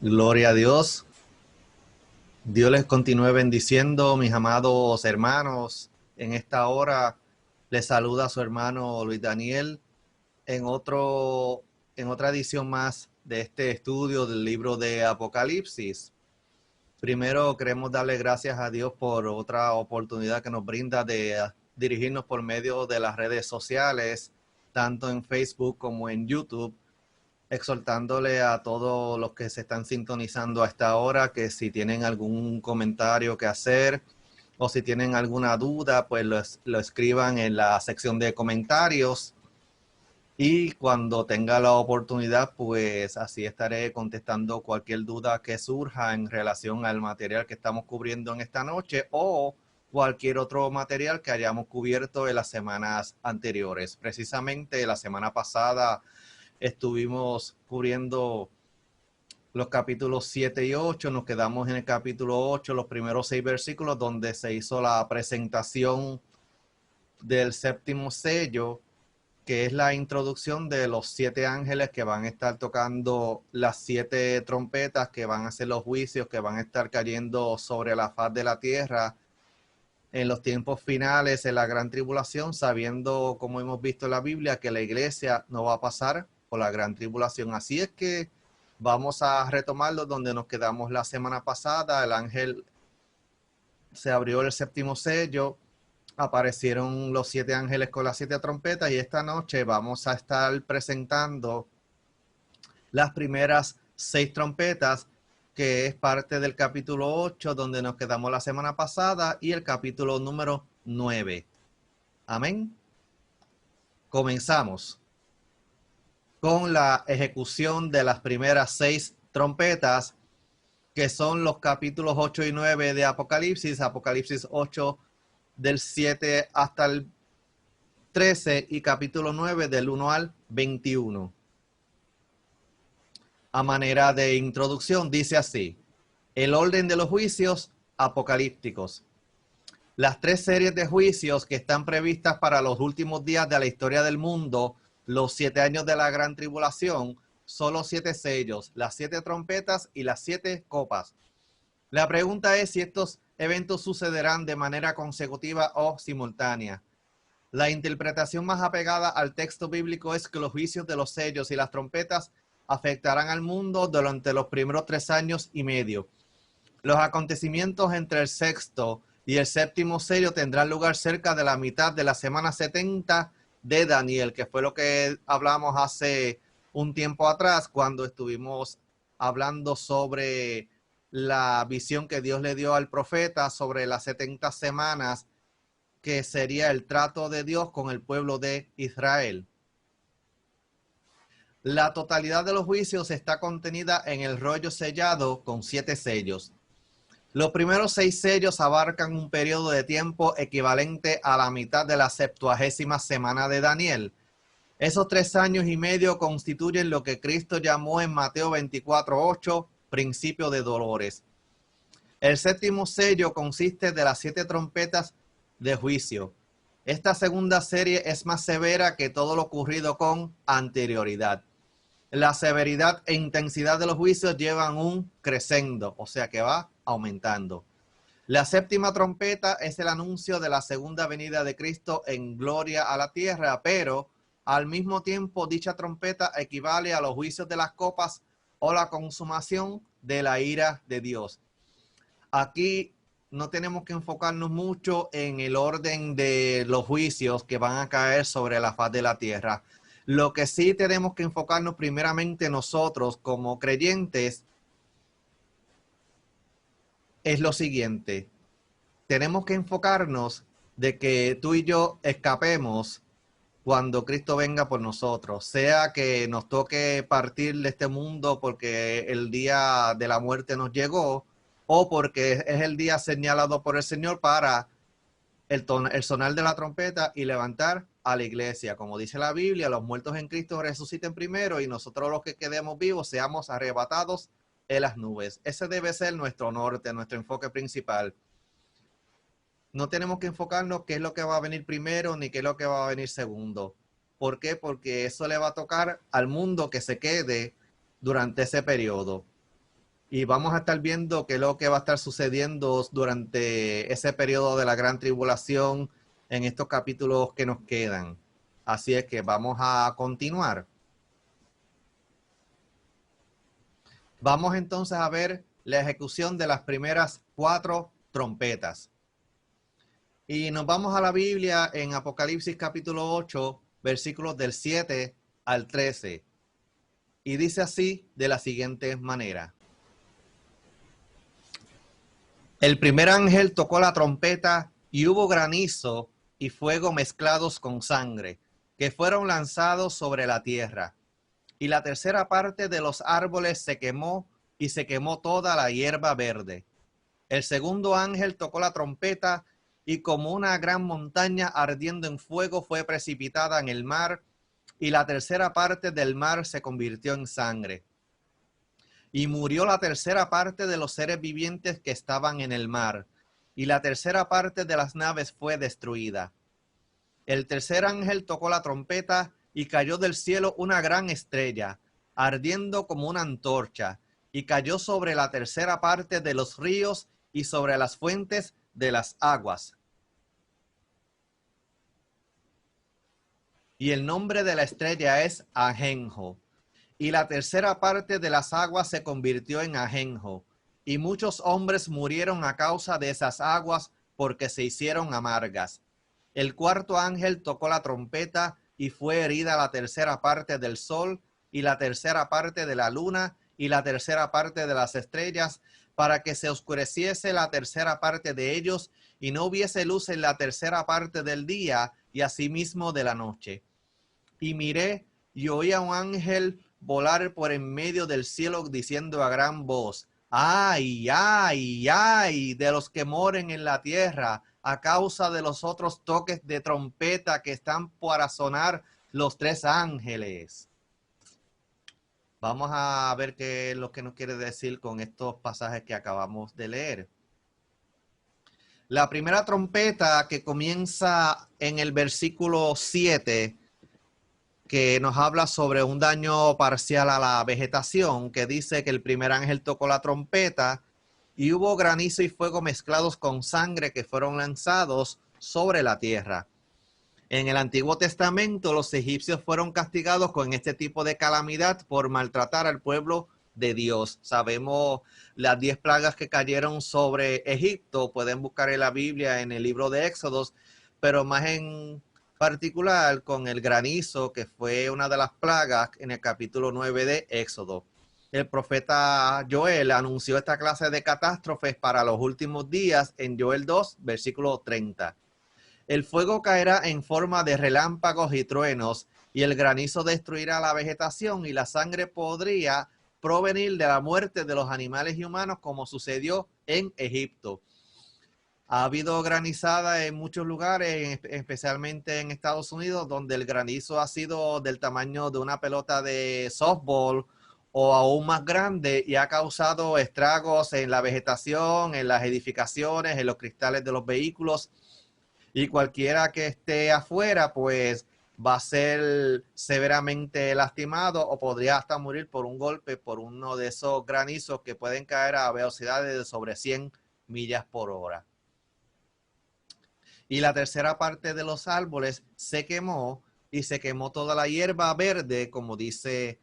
Gloria a Dios. Dios les continúe bendiciendo, mis amados hermanos. En esta hora les saluda a su hermano Luis Daniel en otra edición más de este estudio del libro de Apocalipsis. Primero queremos darle gracias a Dios por otra oportunidad que nos brinda de dirigirnos por medio de las redes sociales, tanto en Facebook como en YouTube, exhortándole a todos los que se están sintonizando a esta hora que si tienen algún comentario que hacer o si tienen alguna duda, pues lo escriban en la sección de comentarios y cuando tenga la oportunidad, pues así estaré contestando cualquier duda que surja en relación al material que estamos cubriendo en esta noche o cualquier otro material que hayamos cubierto en las semanas anteriores. Precisamente la semana pasada estuvimos cubriendo los capítulos 7 y 8, nos quedamos en el capítulo 8, los primeros 6 versículos, donde se hizo la presentación del séptimo sello, que es la introducción de los 7 ángeles que van a estar tocando las 7 trompetas, que van a ser los juicios que van a estar cayendo sobre la faz de la tierra en los tiempos finales, en la gran tribulación, sabiendo, como hemos visto en la Biblia, que la iglesia no va a pasar por la gran tribulación. Así es que vamos a retomarlo donde nos quedamos la semana pasada. El ángel se abrió el séptimo sello, aparecieron los 7 ángeles con las 7 trompetas y esta noche vamos a estar presentando las primeras 6 trompetas, que es parte del capítulo 8, donde nos quedamos la semana pasada, y el capítulo número 9. Amén. Comenzamos con la ejecución de las primeras 6 trompetas, que son los capítulos 8 y 9 de Apocalipsis. Apocalipsis 8 del 7 hasta el 13 y capítulo 9 del 1 al 21. A manera de introducción dice así: el orden de los juicios apocalípticos. Las 3 series de juicios que están previstas para los últimos días de la historia del mundo, los 7 años de la gran tribulación, son los 7 sellos, las 7 trompetas y las 7 copas. La pregunta es si estos eventos sucederán de manera consecutiva o simultánea. La interpretación más apegada al texto bíblico es que los juicios de los sellos y las trompetas afectarán al mundo durante los primeros 3 años y medio. Los acontecimientos entre el sexto y el séptimo sello tendrán lugar cerca de la mitad de la semana 70 de Daniel, que fue lo que hablamos hace un tiempo atrás cuando estuvimos hablando sobre la visión que Dios le dio al profeta sobre las 70 semanas, que sería el trato de Dios con el pueblo de Israel. La totalidad de los juicios está contenida en el rollo sellado con 7 sellos. Los primeros 6 sellos abarcan un periodo de tiempo equivalente a la mitad de la 70ª semana de Daniel. Esos 3 años y medio constituyen lo que Cristo llamó en Mateo 24:8 principio de dolores. El séptimo sello consiste de las 7 trompetas de juicio. Esta segunda serie es más severa que todo lo ocurrido con anterioridad. La severidad e intensidad de los juicios llevan un crescendo, o sea que va aumentando. La séptima trompeta es el anuncio de la segunda venida de Cristo en gloria a la tierra, pero al mismo tiempo dicha trompeta equivale a los juicios de las copas o la consumación de la ira de Dios. Aquí no tenemos que enfocarnos mucho en el orden de los juicios que van a caer sobre la faz de la tierra. Lo que sí tenemos que enfocarnos primeramente nosotros como creyentes es lo siguiente. Tenemos que enfocarnos de que tú y yo escapemos cuando Cristo venga por nosotros, sea que nos toque partir de este mundo porque el día de la muerte nos llegó o porque es el día señalado por el Señor para el sonar de la trompeta y levantar a la iglesia. Como dice la Biblia, los muertos en Cristo resuciten primero y nosotros los que quedemos vivos seamos arrebatados en las nubes. Ese debe ser nuestro norte, nuestro enfoque principal. No tenemos que enfocarnos qué es lo que va a venir primero ni qué es lo que va a venir segundo. ¿Por qué? Porque eso le va a tocar al mundo que se quede durante ese periodo. Y vamos a estar viendo qué es lo que va a estar sucediendo durante ese periodo de la gran tribulación en estos capítulos que nos quedan. Así es que vamos a continuar. Vamos entonces a ver la ejecución de las primeras 4 trompetas. Y nos vamos a la Biblia en Apocalipsis capítulo 8, versículos del 7 al 13. Y dice así de la siguiente manera. El primer ángel tocó la trompeta y hubo granizo y fuego mezclados con sangre, que fueron lanzados sobre la tierra. Y la tercera parte de los árboles se quemó y se quemó toda la hierba verde. El segundo ángel tocó la trompeta y como una gran montaña ardiendo en fuego fue precipitada en el mar, y la tercera parte del mar se convirtió en sangre. Y murió la tercera parte de los seres vivientes que estaban en el mar, y la tercera parte de las naves fue destruida. El tercer ángel tocó la trompeta y cayó del cielo una gran estrella, ardiendo como una antorcha, y cayó sobre la tercera parte de los ríos y sobre las fuentes de las aguas. Y el nombre de la estrella es Ajenjo. Y la tercera parte de las aguas se convirtió en ajenjo, y muchos hombres murieron a causa de esas aguas porque se hicieron amargas. El cuarto ángel tocó la trompeta y fue herida la tercera parte del sol y la tercera parte de la luna y la tercera parte de las estrellas, para que se oscureciese la tercera parte de ellos y no hubiese luz en la tercera parte del día y asimismo de la noche. Y miré y oí a un ángel volar por en medio del cielo diciendo a gran voz: ¡ay, ay, ay! De los que moren en la tierra a causa de los otros toques de trompeta que están para sonar los 3 ángeles. Vamos a ver qué es lo que nos quiere decir con estos pasajes que acabamos de leer. La primera trompeta, que comienza en el versículo 7, que nos habla sobre un daño parcial a la vegetación, que dice que el primer ángel tocó la trompeta y hubo granizo y fuego mezclados con sangre que fueron lanzados sobre la tierra. En el Antiguo Testamento, los egipcios fueron castigados con este tipo de calamidad por maltratar al pueblo de Dios. Sabemos las 10 plagas que cayeron sobre Egipto. Pueden buscar en la Biblia, en el libro de Éxodos, pero más en particular con el granizo, que fue una de las plagas en el capítulo 9 de Éxodo. El profeta Joel anunció esta clase de catástrofes para los últimos días en Joel 2, versículo 30. El fuego caerá en forma de relámpagos y truenos, y el granizo destruirá la vegetación, y la sangre podría provenir de la muerte de los animales y humanos, como sucedió en Egipto. Ha habido granizada en muchos lugares, especialmente en Estados Unidos, donde el granizo ha sido del tamaño de una pelota de softball o aún más grande, y ha causado estragos en la vegetación, en las edificaciones, en los cristales de los vehículos. Y cualquiera que esté afuera, pues va a ser severamente lastimado o podría hasta morir por un golpe, por uno de esos granizos que pueden caer a velocidades de sobre 100 millas por hora. Y la tercera parte de los árboles se quemó, y se quemó toda la hierba verde, como dice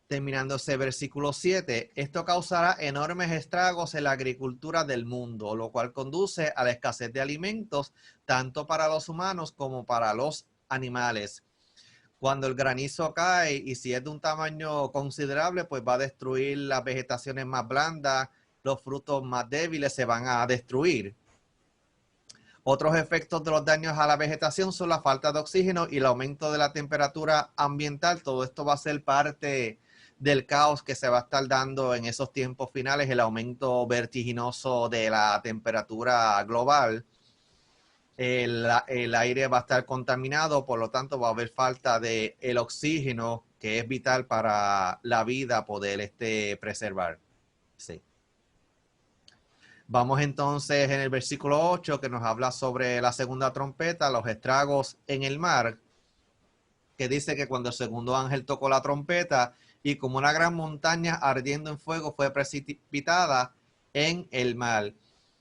terminando ese versículo 7. Esto causará enormes estragos en la agricultura del mundo, lo cual conduce a la escasez de alimentos, tanto para los humanos como para los animales. Cuando el granizo cae, y si es de un tamaño considerable, pues va a destruir las vegetaciones más blandas, los frutos más débiles se van a destruir. Otros efectos de los daños a la vegetación son la falta de oxígeno y el aumento de la temperatura ambiental. Todo esto va a ser parte del caos que se va a estar dando en esos tiempos finales, el aumento vertiginoso de la temperatura global. El aire va a estar contaminado, por lo tanto va a haber falta de el oxígeno, que es vital para la vida poder preservar. Sí. Vamos entonces en el versículo 8, que nos habla sobre la segunda trompeta, los estragos en el mar, que dice que cuando el segundo ángel tocó la trompeta y como una gran montaña ardiendo en fuego fue precipitada en el mar.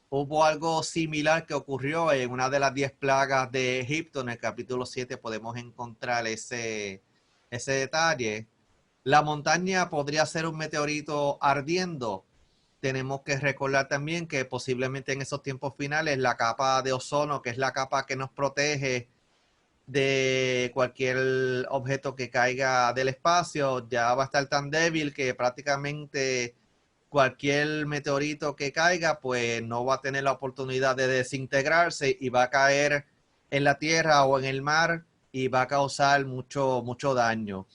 Hubo algo similar que ocurrió en una de las 10 plagas de Egipto. En el capítulo 7 podemos encontrar ese detalle. La montaña podría ser un meteorito ardiendo. Tenemos que recordar también que posiblemente en esos tiempos finales la capa de ozono, que es la capa que nos protege de cualquier objeto que caiga del espacio, ya va a estar tan débil que prácticamente cualquier meteorito que caiga pues no va a tener la oportunidad de desintegrarse y va a caer en la tierra o en el mar y va a causar mucho daño.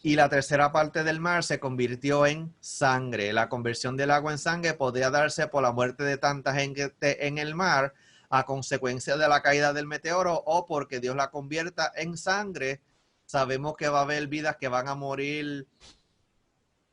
Y la tercera parte del mar se convirtió en sangre. La conversión del agua en sangre podría darse por la muerte de tanta gente en el mar a consecuencia de la caída del meteoro o porque Dios la convierta en sangre. Sabemos que va a haber vidas que van a morir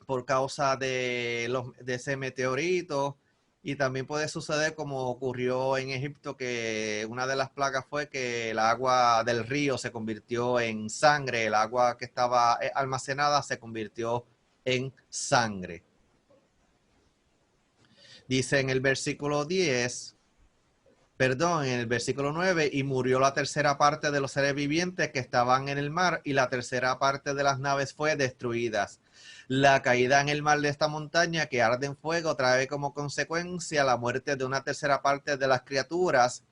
por causa de ese meteorito. Y también puede suceder como ocurrió en Egipto, que una de las plagas fue que el agua del río se convirtió en sangre, el agua que estaba almacenada se convirtió en sangre. Dice en el versículo 10, perdón, en el versículo 9, y murió la tercera parte de los seres vivientes que estaban en el mar y la tercera parte de las naves fue destruidas. La caída en el mar de esta montaña que arde en fuego trae como consecuencia la muerte de una tercera parte de las criaturas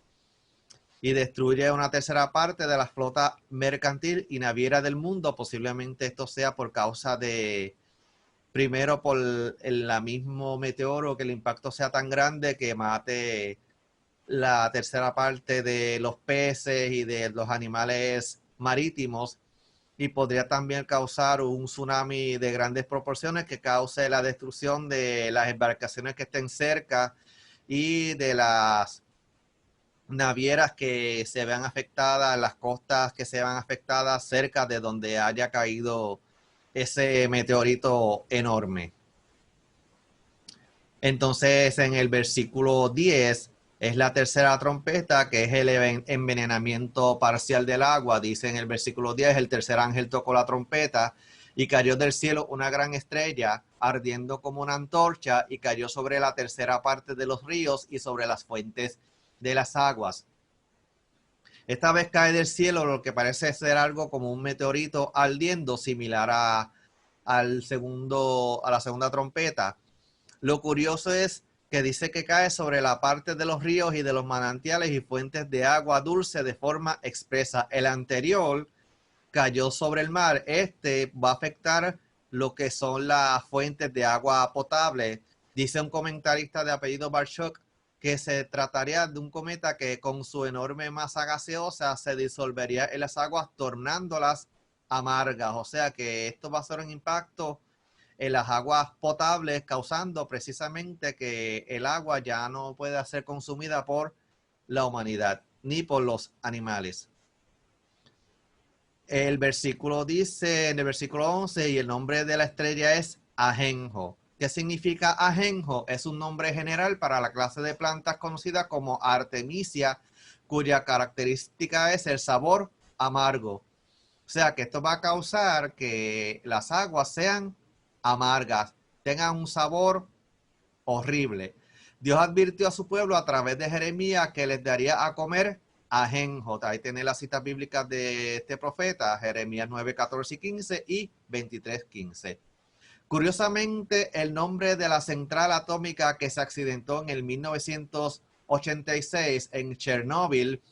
y destruye una tercera parte de la flota mercantil y naviera del mundo. Posiblemente esto sea por causa de, primero por el mismo meteoro, que el impacto sea tan grande que mate la tercera parte de los peces y de los animales marítimos, y podría también causar un tsunami de grandes proporciones que cause la destrucción de las embarcaciones que estén cerca y de las navieras que se vean afectadas, las costas que se vean afectadas cerca de donde haya caído ese meteorito enorme. Entonces, en el versículo 10 es la tercera trompeta, que es el envenenamiento parcial del agua. Dice en el versículo 10, el tercer ángel tocó la trompeta y cayó del cielo una gran estrella, ardiendo como una antorcha, y cayó sobre la tercera parte de los ríos y sobre las fuentes de las aguas. Esta vez cae del cielo lo que parece ser algo como un meteorito ardiendo, similar a la segunda trompeta. Lo curioso es que dice que cae sobre la parte de los ríos y de los manantiales y fuentes de agua dulce de forma expresa. El anterior cayó sobre el mar. Este va a afectar lo que son las fuentes de agua potable. Dice un comentarista de apellido Barchuk que se trataría de un cometa que con su enorme masa gaseosa se disolvería en las aguas, tornándolas amargas. O sea que esto va a ser un impacto en las aguas potables, causando precisamente que el agua ya no pueda ser consumida por la humanidad ni por los animales. El versículo dice, en el versículo 11, y el nombre de la estrella es ajenjo. ¿Qué significa ajenjo? Es un nombre general para la clase de plantas conocida como Artemisia, cuya característica es el sabor amargo. O sea que esto va a causar que las aguas sean amargas, tengan un sabor horrible. Dios advirtió a su pueblo a través de Jeremías que les daría a comer ajenjo. Ahí tiene las citas bíblicas de este profeta, Jeremías 9, 14 y 15 y 23, 15. Curiosamente, el nombre de la central atómica que se accidentó en el 1986 en Chernóbil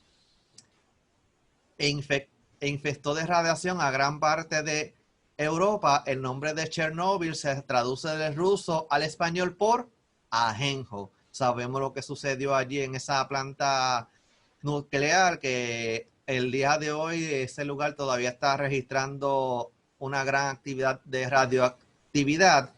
infestó de radiación a gran parte de Europa. El nombre de Chernóbil se traduce del ruso al español por ajenjo. Sabemos lo que sucedió allí en esa planta nuclear, que el día de hoy ese lugar todavía está registrando una gran actividad de radioactividad,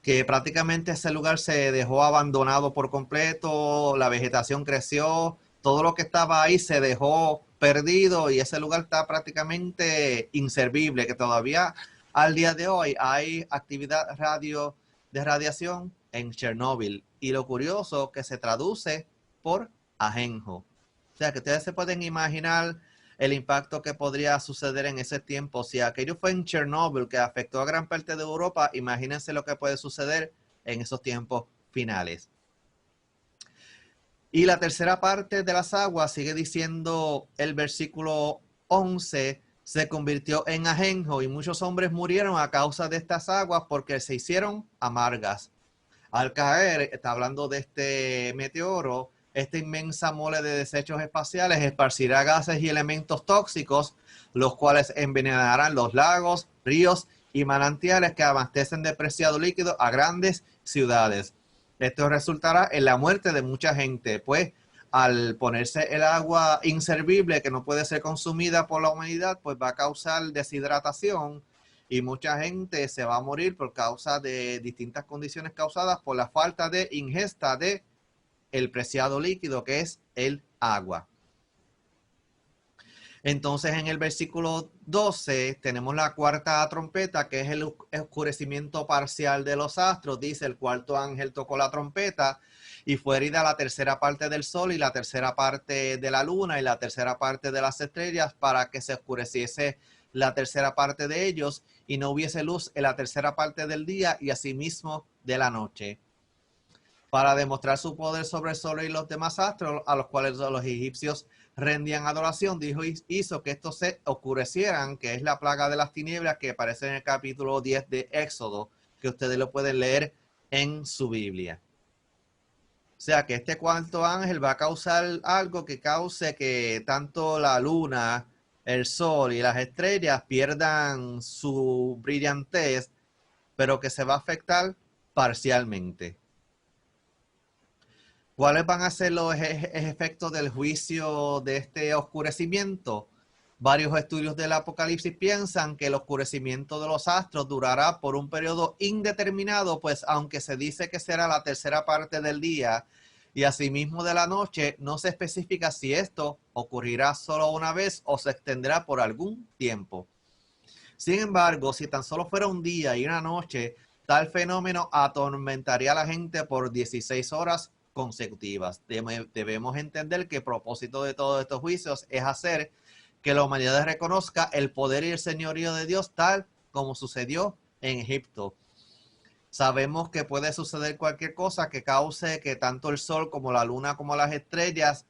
que prácticamente ese lugar se dejó abandonado por completo, la vegetación creció, todo lo que estaba ahí se dejó perdido y ese lugar está prácticamente inservible, que todavía al día de hoy hay actividad de radiación en Chernóbil, y lo curioso que se traduce por ajenjo. O sea que ustedes se pueden imaginar el impacto que podría suceder en ese tiempo. Si aquello fue en Chernobyl, que afectó a gran parte de Europa, imagínense lo que puede suceder en esos tiempos finales. Y la tercera parte de las aguas, sigue diciendo el versículo 11, se convirtió en ajenjo y muchos hombres murieron a causa de estas aguas porque se hicieron amargas. Al caer, está hablando de este meteoro, esta inmensa mole de desechos espaciales esparcirá gases y elementos tóxicos, los cuales envenenarán los lagos, ríos y manantiales que abastecen de preciado líquido a grandes ciudades. Esto resultará en la muerte de mucha gente, pues al ponerse el agua inservible que no puede ser consumida por la humanidad, pues va a causar deshidratación y mucha gente se va a morir por causa de distintas condiciones causadas por la falta de ingesta de el preciado líquido que es el agua. Entonces en el versículo 12 tenemos la cuarta trompeta, que es el oscurecimiento parcial de los astros. Dice: el cuarto ángel tocó la trompeta y fue herida la tercera parte del sol y la tercera parte de la luna y la tercera parte de las estrellas, para que se oscureciese la tercera parte de ellos y no hubiese luz en la tercera parte del día y asimismo de la noche, para demostrar su poder sobre el sol y los demás astros a los cuales los egipcios rendían adoración. Hizo que estos se oscurecieran, que es la plaga de las tinieblas que aparece en el capítulo 10 de Éxodo, que ustedes lo pueden leer en su Biblia. O sea que este cuarto ángel va a causar algo que cause que tanto la luna, el sol y las estrellas pierdan su brillantez, pero que se va a afectar parcialmente. ¿Cuáles van a ser los efectos del juicio de este oscurecimiento? Varios estudios del Apocalipsis piensan que el oscurecimiento de los astros durará por un periodo indeterminado, pues aunque se dice que será la tercera parte del día y asimismo de la noche, no se especifica si esto ocurrirá solo una vez o se extenderá por algún tiempo. Sin embargo, si tan solo fuera un día y una noche, tal fenómeno atormentaría a la gente por 16 horas consecutivas. Debemos entender que el propósito de todos estos juicios es hacer que la humanidad reconozca el poder y el señorío de Dios, tal como sucedió en Egipto. Sabemos que puede suceder cualquier cosa que cause que tanto el sol como la luna como las estrellas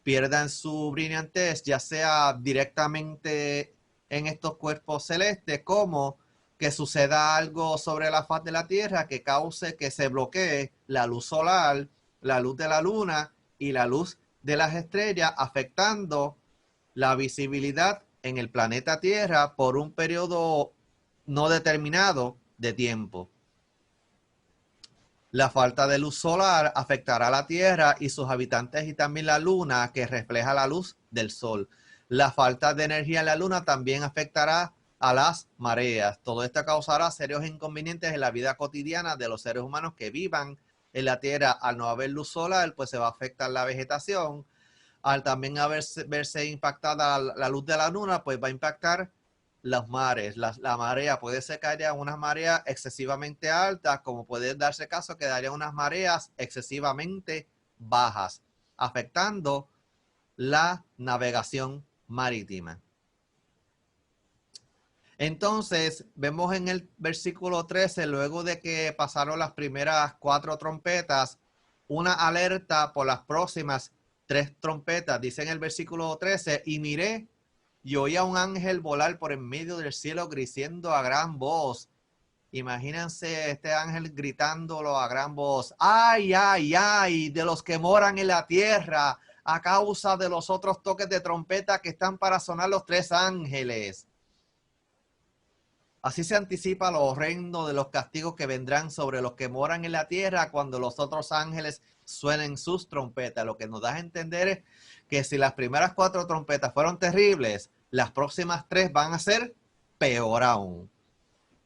pierdan su brillantez, ya sea directamente en estos cuerpos celestes, como que suceda algo sobre la faz de la Tierra que cause que se bloquee la luz solar, la luz de la luna y la luz de las estrellas, afectando la visibilidad en el planeta Tierra por un periodo no determinado de tiempo. La falta de luz solar afectará a la Tierra y sus habitantes y también la Luna, que refleja la luz del Sol. La falta de energía en la Luna también afectará a las mareas. Todo esto causará serios inconvenientes en la vida cotidiana de los seres humanos que vivan en la Tierra. Al no haber luz solar, pues se va a afectar la vegetación. Al también verse impactada la luz de la Luna, pues va a impactar los mares. La marea puede ser que haya unas mareas excesivamente altas, como puede darse caso que haya unas mareas excesivamente bajas, afectando la navegación marítima. Entonces, vemos en el versículo 13, luego de que pasaron las primeras 4 trompetas, una alerta por las próximas 3 trompetas. Dice en el versículo 13, y miré y oí a un ángel volar por en medio del cielo diciendo a gran voz. Imagínense este ángel gritándolo a gran voz: ¡ay, ay, ay! De los que moran en la tierra a causa de los otros toques de trompeta que están para sonar los 3 ángeles. Así se anticipa lo horrendo de los castigos que vendrán sobre los que moran en la tierra cuando los otros ángeles suenen sus trompetas. Lo que nos da a entender es que si las primeras 4 trompetas fueron terribles, las próximas 3 van a ser peor aún.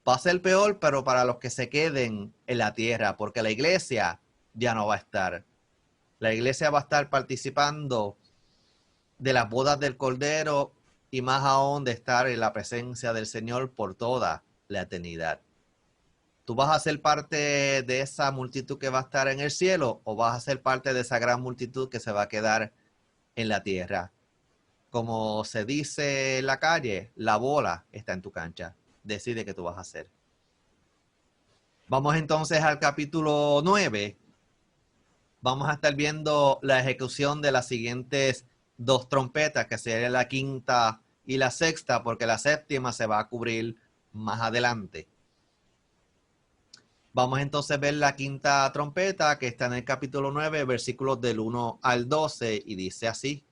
Va a ser peor, pero para los que se queden en la tierra, porque la iglesia ya no va a estar. La iglesia va a estar participando de las bodas del Cordero y más aún de estar en la presencia del Señor por toda la eternidad. ¿Tú vas a ser parte de esa multitud que va a estar en el cielo o vas a ser parte de esa gran multitud que se va a quedar en la tierra? Como se dice en la calle, la bola está en tu cancha. Decide qué tú vas a hacer. Vamos entonces al capítulo 9. Vamos a estar viendo la ejecución de las siguientes dos trompetas, que sería la quinta y la sexta, porque la séptima se va a cubrir más adelante. Vamos entonces a ver la quinta trompeta, que está en el capítulo 9, versículos del 1 al 12, y dice así.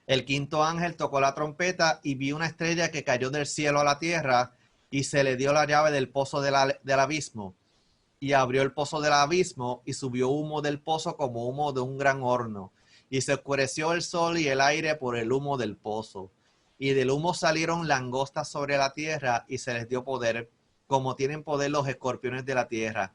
El quinto ángel tocó la trompeta y vi una estrella que cayó del cielo a la tierra, y se le dio la llave del pozo del abismo. Y abrió el pozo del abismo, y subió humo del pozo como humo de un gran horno. Y se oscureció el sol y el aire por el humo del pozo. Y del humo salieron langostas sobre la tierra, y se les dio poder, como tienen poder los escorpiones de la tierra.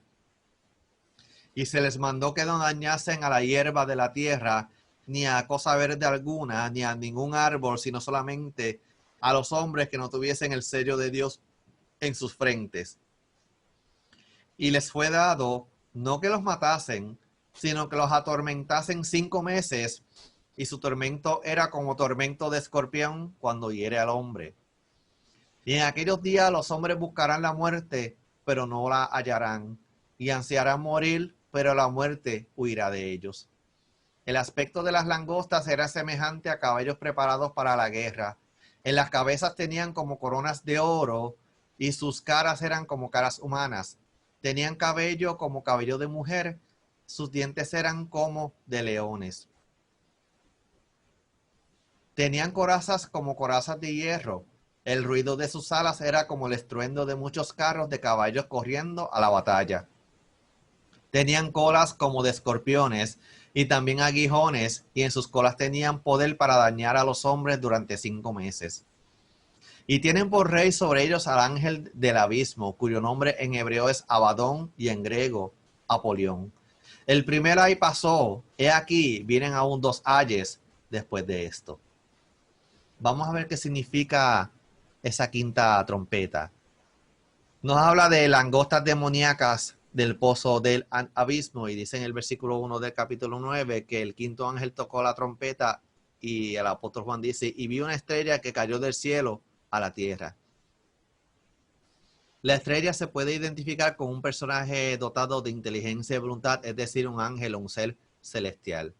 Y se les mandó que no dañasen a la hierba de la tierra, ni a cosa verde alguna, ni a ningún árbol, sino solamente a los hombres que no tuviesen el sello de Dios en sus frentes. Y les fue dado no que los matasen, sino que los atormentasen 5 meses, y su tormento era como tormento de escorpión cuando hiere al hombre. Y en aquellos días los hombres buscarán la muerte, pero no la hallarán, y ansiarán morir, pero la muerte huirá de ellos. El aspecto de las langostas era semejante a caballos preparados para la guerra. En las cabezas tenían como coronas de oro, y sus caras eran como caras humanas. Tenían cabello como cabello de mujer, sus dientes eran como de leones. Tenían corazas como corazas de hierro. El ruido de sus alas era como el estruendo de muchos carros de caballos corriendo a la batalla. Tenían colas como de escorpiones y también aguijones, y en sus colas tenían poder para dañar a los hombres durante 5 meses. Y tienen por rey sobre ellos al ángel del abismo, cuyo nombre en hebreo es Abadón y en griego Apolión. El primer ay pasó, he aquí, vienen aún 2 ayes después de esto. Vamos a ver qué significa esa quinta trompeta. Nos habla de langostas demoníacas del pozo del abismo, y dice en el versículo 1 del capítulo 9 que el quinto ángel tocó la trompeta, y el apóstol Juan dice, y vi una estrella que cayó del cielo a la tierra. La estrella se puede identificar con un personaje dotado de inteligencia y voluntad, es decir, un ángel o un ser celestial.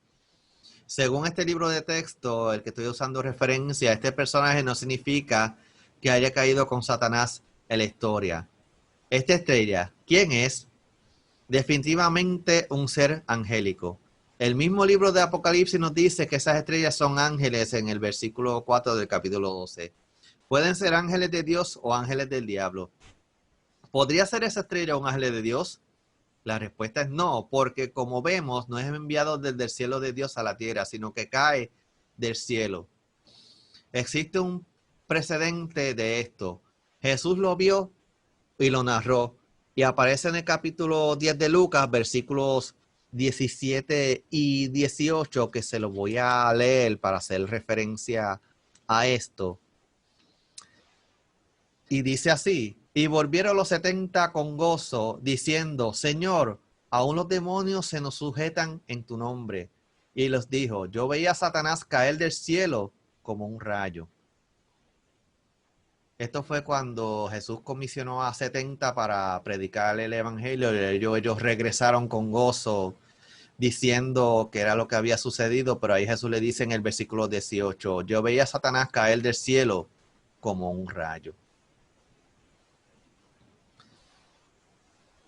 Según este libro de texto, el que estoy usando referencia, este personaje no significa que haya caído con Satanás en la historia. Esta estrella, ¿quién es? Definitivamente un ser angélico. El mismo libro de Apocalipsis nos dice que esas estrellas son ángeles en el versículo 4 del capítulo 12. Pueden ser ángeles de Dios o ángeles del diablo. ¿Podría ser esa estrella un ángel de Dios? La respuesta es no, porque como vemos, no es enviado desde el cielo de Dios a la tierra, sino que cae del cielo. Existe un precedente de esto. Jesús lo vio y lo narró, y aparece en el capítulo 10 de Lucas, versículos 17 y 18, que se lo voy a leer para hacer referencia a esto. Y dice así, y volvieron los 70 con gozo, diciendo, Señor, aún los demonios se nos sujetan en tu nombre. Y les dijo, yo veía a Satanás caer del cielo como un rayo. Esto fue cuando Jesús comisionó a 70 para predicar el evangelio. Ellos regresaron con gozo diciendo que era lo que había sucedido, pero ahí Jesús le dice en el versículo 18, yo veía a Satanás caer del cielo como un rayo.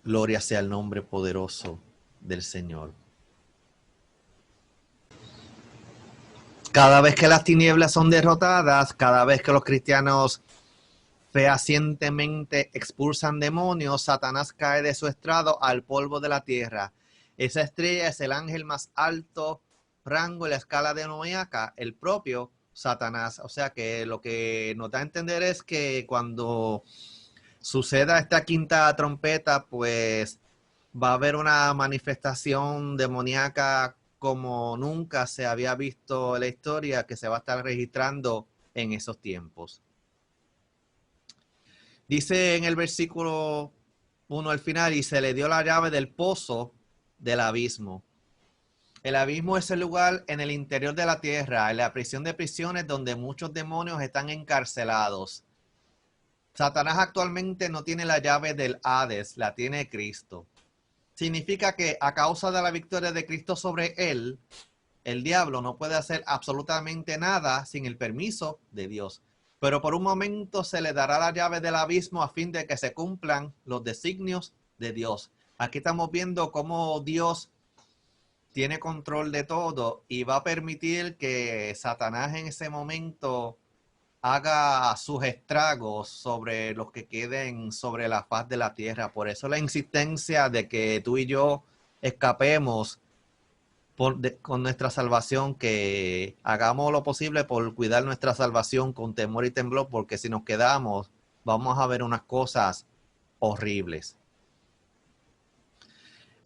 Gloria sea el nombre poderoso del Señor. Cada vez que las tinieblas son derrotadas, cada vez que los cristianos fehacientemente expulsan demonios, Satanás cae de su estrado al polvo de la tierra. Esa estrella es el ángel más alto rango en la escala demoníaca, el propio Satanás. O sea que lo que nos da a entender es que cuando suceda esta quinta trompeta, pues va a haber una manifestación demoníaca como nunca se había visto en la historia, que se va a estar registrando en esos tiempos. Dice en el versículo 1 al final, y se le dio la llave del pozo del abismo. El abismo es el lugar en el interior de la tierra, en la prisión de prisiones donde muchos demonios están encarcelados. Satanás actualmente no tiene la llave del Hades, la tiene Cristo. Significa que a causa de la victoria de Cristo sobre él, el diablo no puede hacer absolutamente nada sin el permiso de Dios. Pero por un momento se le dará la llave del abismo a fin de que se cumplan los designios de Dios. Aquí estamos viendo cómo Dios tiene control de todo y va a permitir que Satanás en ese momento haga sus estragos sobre los que queden sobre la faz de la tierra. Por eso la insistencia de que tú y yo escapemos con nuestra salvación, que hagamos lo posible por cuidar nuestra salvación con temor y temblor, porque si nos quedamos vamos a ver unas cosas horribles.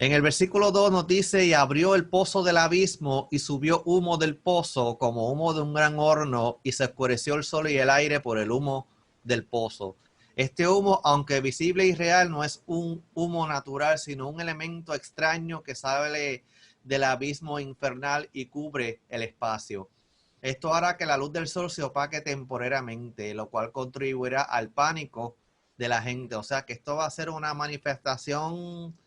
En el versículo 2 nos dice, y abrió el pozo del abismo y subió humo del pozo como humo de un gran horno y se oscureció el sol y el aire por el humo del pozo. Este humo, aunque visible y real, no es un humo natural, sino un elemento extraño que sale del abismo infernal y cubre el espacio. Esto hará que la luz del sol se opaque temporariamente, lo cual contribuirá al pánico de la gente. O sea que esto va a ser una manifestación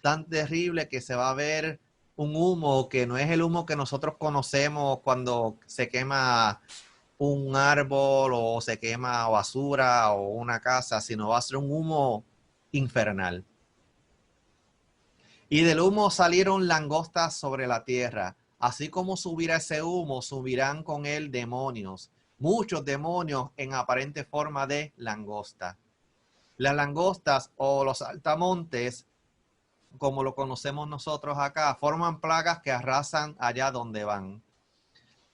tan terrible que se va a ver un humo que no es el humo que nosotros conocemos cuando se quema un árbol o se quema basura o una casa, sino va a ser un humo infernal. Y del humo salieron langostas sobre la tierra. Así como subirá ese humo, subirán con él demonios, muchos demonios en aparente forma de langosta. Las langostas o los saltamontes, como lo conocemos nosotros acá, forman plagas que arrasan allá donde van.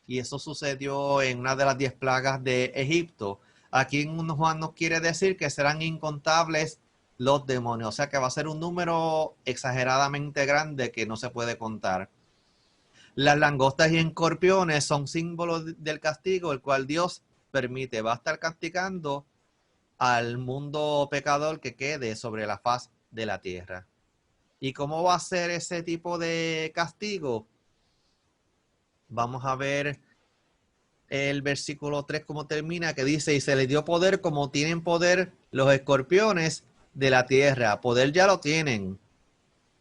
Y eso sucedió en una de las 10 plagas de Egipto. Aquí en Juan nos quiere decir que serán incontables los demonios. O sea que va a ser un número exageradamente grande que no se puede contar. Las langostas y escorpiones son símbolos del castigo, el cual Dios permite. Va a estar castigando al mundo pecador que quede sobre la faz de la tierra. ¿Y cómo va a ser ese tipo de castigo? Vamos a ver el versículo 3 cómo termina, que dice, y se les dio poder como tienen poder los escorpiones de la tierra. Poder ya lo tienen.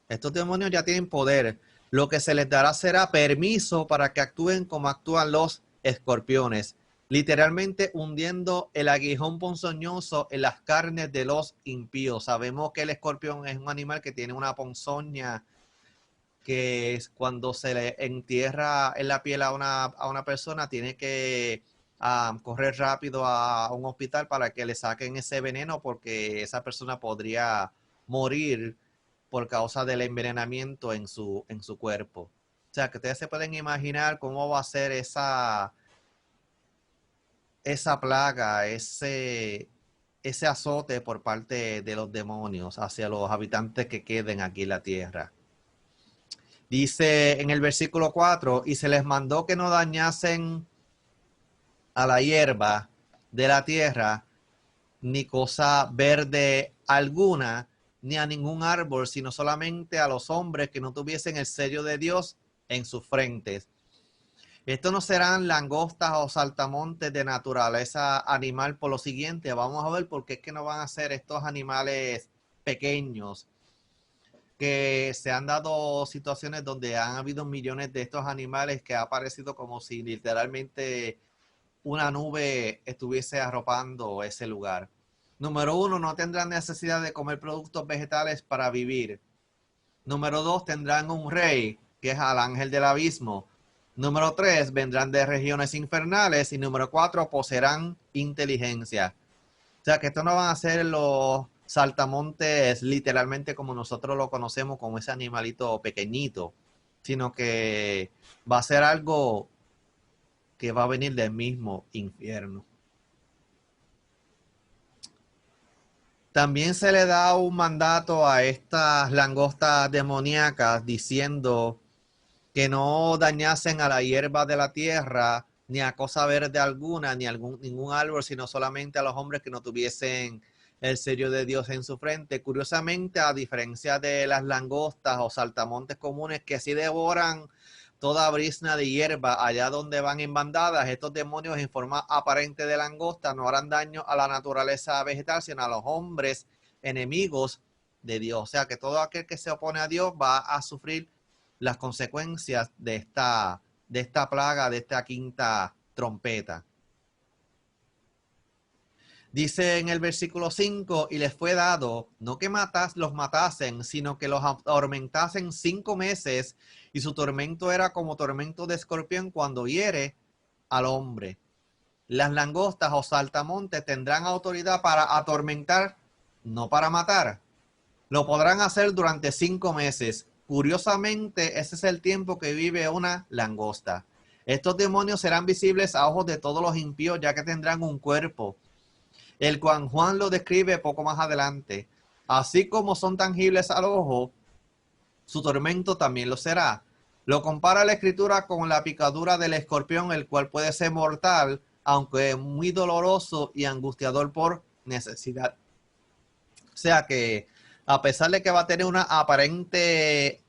Estos demonios ya tienen poder. Lo que se les dará será permiso para que actúen como actúan los escorpiones, literalmente hundiendo el aguijón ponzoñoso en las carnes de los impíos. Sabemos que el escorpión es un animal que tiene una ponzoña que es cuando se le entierra en la piel a una persona, tiene que correr rápido a un hospital para que le saquen ese veneno, porque esa persona podría morir por causa del envenenamiento en su cuerpo. O sea, que ustedes se pueden imaginar cómo va a ser esa plaga, ese azote por parte de los demonios hacia los habitantes que queden aquí en la tierra. Dice en el versículo 4, y se les mandó que no dañasen a la hierba de la tierra, ni cosa verde alguna, ni a ningún árbol, sino solamente a los hombres que no tuviesen el sello de Dios en sus frentes. Estos no serán langostas o saltamontes de naturaleza animal. Por lo siguiente, vamos a ver por qué es que no van a ser estos animales pequeños, que se han dado situaciones donde han habido millones de estos animales que ha parecido como si literalmente una nube estuviese arropando ese lugar. Número 1, no tendrán necesidad de comer productos vegetales para vivir. Número 2, tendrán un rey, que es al ángel del abismo. Número 3, vendrán de regiones infernales. Y número 4, poseerán inteligencia. O sea que estos no van a ser los saltamontes literalmente como nosotros lo conocemos, como ese animalito pequeñito, sino que va a ser algo que va a venir del mismo infierno. También se le da un mandato a estas langostas demoníacas diciendo que no dañasen a la hierba de la tierra, ni a cosa verde alguna, ni a ningún árbol, sino solamente a los hombres que no tuviesen el sello de Dios en su frente. Curiosamente, a diferencia de las langostas o saltamontes comunes que sí devoran toda brizna de hierba allá donde van en bandadas, estos demonios en forma aparente de langosta no harán daño a la naturaleza vegetal, sino a los hombres enemigos de Dios. O sea que todo aquel que se opone a Dios va a sufrir las consecuencias de esta plaga, de esta quinta trompeta. Dice en el versículo 5, y les fue dado, no que los matasen, sino que los atormentasen 5 meses, y su tormento era como tormento de escorpión cuando hiere al hombre. Las langostas o saltamontes tendrán autoridad para atormentar, no para matar. Lo podrán hacer durante 5 meses. Curiosamente, ese es el tiempo que vive una langosta. Estos demonios serán visibles a ojos de todos los impíos, ya que tendrán un cuerpo, el cual Juan lo describe poco más adelante. Así como son tangibles al ojo, su tormento también lo será. Lo compara la escritura con la picadura del escorpión, el cual puede ser mortal, aunque es muy doloroso y angustiador por necesidad. O sea que, a pesar de que va a tener una aparente,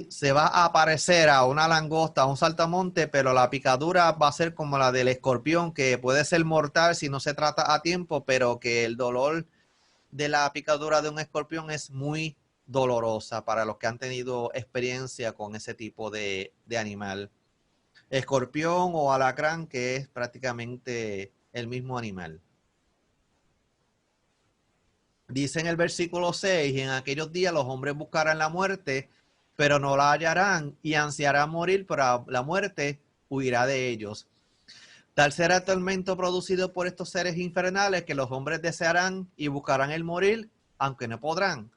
se va a parecer a una langosta, a un saltamonte, pero la picadura va a ser como la del escorpión, que puede ser mortal si no se trata a tiempo, pero que el dolor de la picadura de un escorpión es muy dolorosa para los que han tenido experiencia con ese tipo de animal. Escorpión o alacrán, que es prácticamente el mismo animal. Dice en el versículo 6, y en aquellos días los hombres buscarán la muerte, pero no la hallarán, y ansiarán morir, pero la muerte huirá de ellos. Tal será el tormento producido por estos seres infernales, que los hombres desearán y buscarán el morir, aunque no podrán.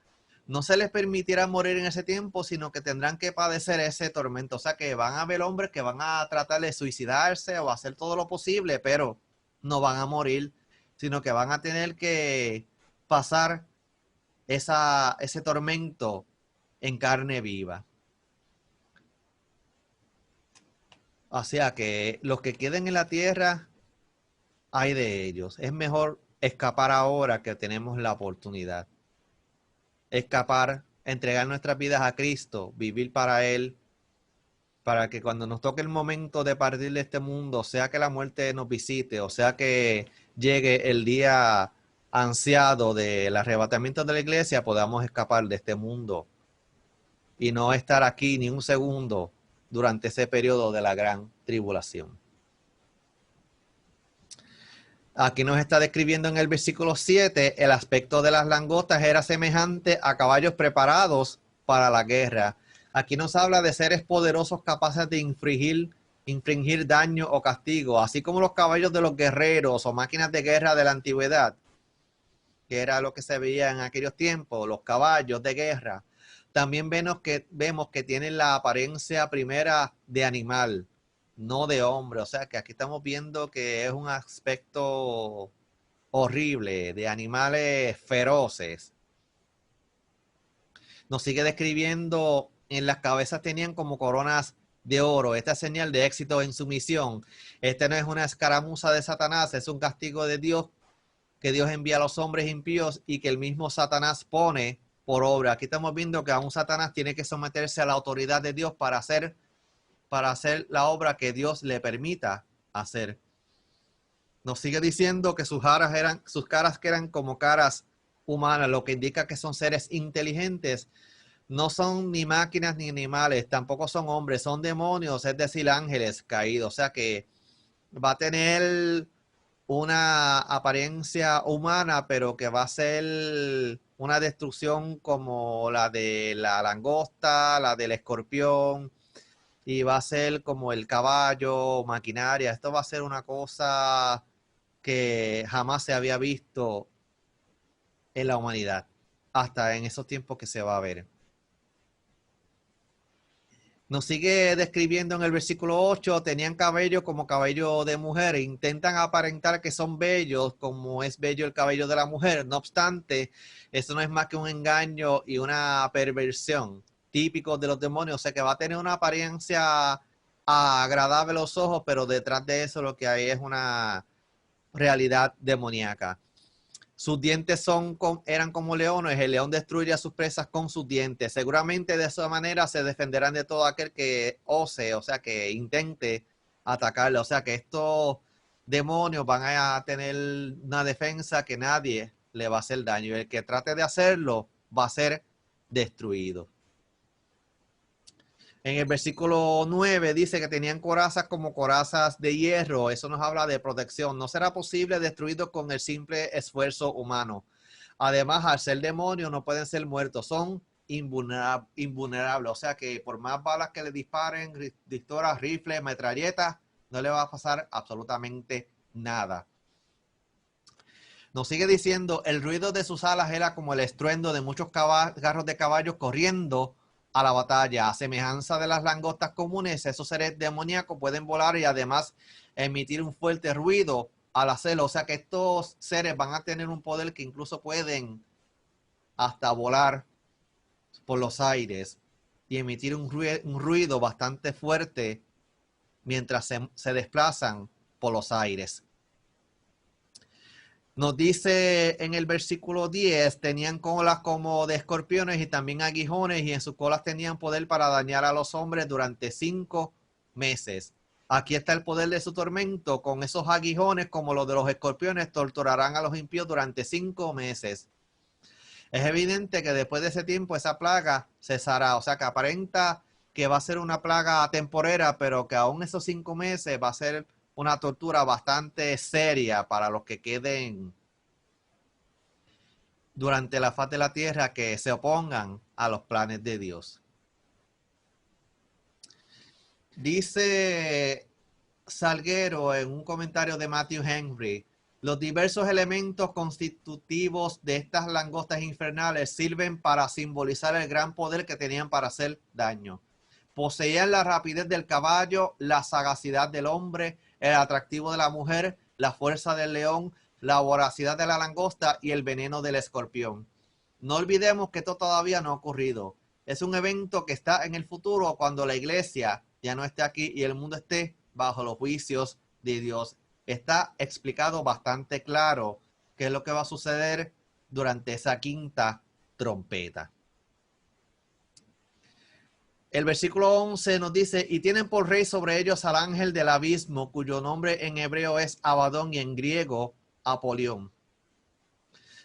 No se les permitirá morir en ese tiempo, sino que tendrán que padecer ese tormento. O sea que van a haber hombres que van a tratar de suicidarse o hacer todo lo posible, pero no van a morir, sino que van a tener que pasar ese tormento en carne viva. O sea que los que queden en la tierra, hay de ellos. Es mejor escapar ahora que tenemos la oportunidad. Escapar, entregar nuestras vidas a Cristo, vivir para Él, para que cuando nos toque el momento de partir de este mundo, sea que la muerte nos visite, o sea que llegue el día ansiado del arrebatamiento de la iglesia, podamos escapar de este mundo y no estar aquí ni un segundo durante ese periodo de la gran tribulación. Aquí nos está describiendo en el versículo 7, el aspecto de las langostas era semejante a caballos preparados para la guerra. Aquí nos habla de seres poderosos capaces de infringir daño o castigo, así como los caballos de los guerreros o máquinas de guerra de la antigüedad, que era lo que se veía en aquellos tiempos, los caballos de guerra. También vemos que tienen la apariencia primera de animal, no de hombre. O sea que aquí estamos viendo que es un aspecto horrible, de animales feroces. Nos sigue describiendo, en las cabezas tenían como coronas de oro. Esta es señal de éxito en su misión. Este no es una escaramuza de Satanás, es un castigo de Dios que Dios envía a los hombres impíos y que el mismo Satanás pone por obra. Aquí estamos viendo que aún Satanás tiene que someterse a la autoridad de Dios para hacer la obra que Dios le permita hacer. Nos sigue diciendo que sus caras que eran como caras humanas, lo que indica que son seres inteligentes. No son ni máquinas ni animales, tampoco son hombres, son demonios, es decir, ángeles caídos. O sea que va a tener una apariencia humana, pero que va a ser una destrucción como la de la langosta, la del escorpión, y va a ser como el caballo, maquinaria. Esto va a ser una cosa que jamás se había visto en la humanidad, hasta en esos tiempos que se va a ver. Nos sigue describiendo en el versículo 8, tenían cabello como cabello de mujer, intentan aparentar que son bellos como es bello el cabello de la mujer. No obstante, eso no es más que un engaño y una perversión típico de los demonios. O sea que va a tener una apariencia agradable a los ojos, pero detrás de eso lo que hay es una realidad demoníaca. Sus dientes eran como leones, el león destruye a sus presas con sus dientes. Seguramente de esa manera se defenderán de todo aquel que ose, o sea, que intente atacarle. O sea, que estos demonios van a tener una defensa que nadie le va a hacer daño. Y el que trate de hacerlo va a ser destruido. En el versículo 9 dice que tenían corazas como corazas de hierro. Eso nos habla de protección. No será posible destruirlos con el simple esfuerzo humano. Además, al ser demonios no pueden ser muertos. Son invulnerables. O sea que por más balas que le disparen, pistolas, rifles, metralletas, no le va a pasar absolutamente nada. Nos sigue diciendo, el ruido de sus alas era como el estruendo de muchos carros de caballos corriendo a la batalla. A semejanza de las langostas comunes, esos seres demoníacos pueden volar y además emitir un fuerte ruido al hacerlo. O sea que estos seres van a tener un poder que incluso pueden hasta volar por los aires y emitir un ruido bastante fuerte mientras se desplazan por los aires. Nos dice en el versículo 10, tenían colas como de escorpiones y también aguijones, y en sus colas tenían poder para dañar a los hombres durante 5 meses. Aquí está el poder de su tormento. Con esos aguijones, como los de los escorpiones, torturarán a los impíos durante 5 meses. Es evidente que después de ese tiempo esa plaga cesará. O sea que aparenta que va a ser una plaga temporera, pero que aún esos 5 meses va a ser una tortura bastante seria para los que queden durante la faz de la tierra que se opongan a los planes de Dios. Dice Salguero en un comentario de Matthew Henry, los diversos elementos constitutivos de estas langostas infernales sirven para simbolizar el gran poder que tenían para hacer daño. Poseían la rapidez del caballo, la sagacidad del hombre, el atractivo de la mujer, la fuerza del león, la voracidad de la langosta y el veneno del escorpión. No olvidemos que esto todavía no ha ocurrido. Es un evento que está en el futuro cuando la iglesia ya no esté aquí y el mundo esté bajo los juicios de Dios. Está explicado bastante claro qué es lo que va a suceder durante esa quinta trompeta. El versículo 11 nos dice, y tienen por rey sobre ellos al ángel del abismo, cuyo nombre en hebreo es Abadón y en griego Apolión.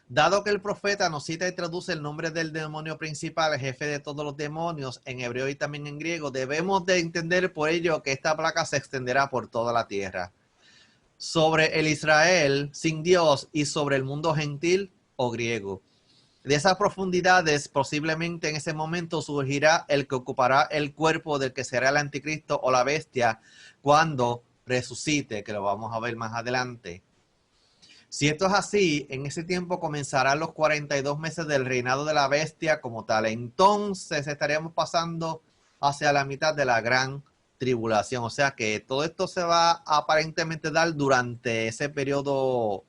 Dado que el profeta nos cita y traduce el nombre del demonio principal, el jefe de todos los demonios, en hebreo y también en griego, debemos de entender por ello que esta plaga se extenderá por toda la tierra. Sobre el Israel sin Dios y sobre el mundo gentil o griego. De esas profundidades, posiblemente en ese momento surgirá el que ocupará el cuerpo del que será el anticristo o la bestia cuando resucite, que lo vamos a ver más adelante. Si esto es así, en ese tiempo comenzarán los 42 meses del reinado de la bestia como tal. Entonces estaríamos pasando hacia la mitad de la gran tribulación. O sea que todo esto se va a aparentemente dar durante ese periodo